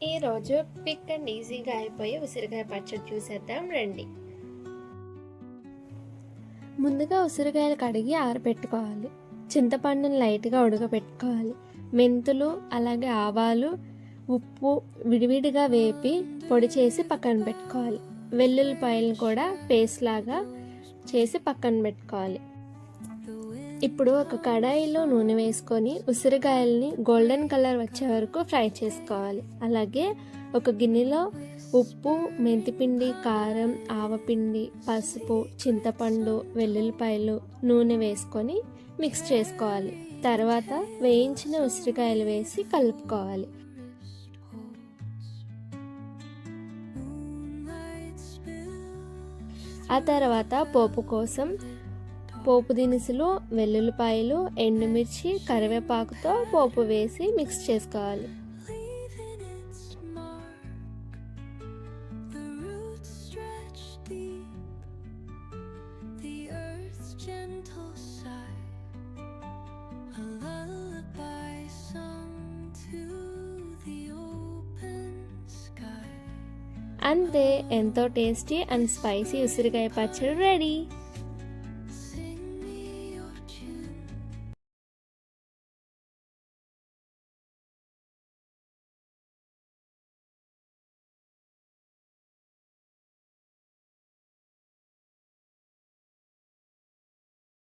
ఈరోజు quick and ఈజీగా అయిపోయే ఉసిరికాయ పచ్చడి చూసేద్దాం రండి. ముందుగా ఉసిరికాయలు కడిగి ఆరబెట్టుకోవాలి. చింతపండుని లైట్గా ఉడకబెట్టుకోవాలి. మెంతులు అలాగే ఆవాలు ఉప్పు విడివిడిగా వేపి పొడి చేసి పక్కన పెట్టుకోవాలి. వెల్లుల్లిపాయలను కూడా పేస్ట్ లాగా చేసి పక్కన పెట్టుకోవాలి. ఇప్పుడు ఒక కడాయిలో నూనె వేసుకొని ఉసిరికాయలని గోల్డెన్ కలర్ వచ్చే వరకు ఫ్రై చేసుకోవాలి. అలాగే ఒక గిన్నెలో ఉప్పు, మెంతిపిండి, కారం, ఆవపిండి, పసుపు, చింతపండు, వెల్లుల్లిపాయలు, నూనె వేసుకొని మిక్స్ చేసుకోవాలి. తర్వాత వేయించిన ఉసిరికాయలు వేసి కలుపుకోవాలి. ఆ తర్వాత పోపు కోసం పోపు దినుసులు, వెల్లుల్లిపాయలు, ఎండుమిర్చి, కరివేపాకుతో పోపు వేసి మిక్స్ చేసుకోవాలి. అంతే, ఎంతో టేస్టీ అండ్ స్పైసీ ఉసిరికాయ పచ్చడి రెడీ.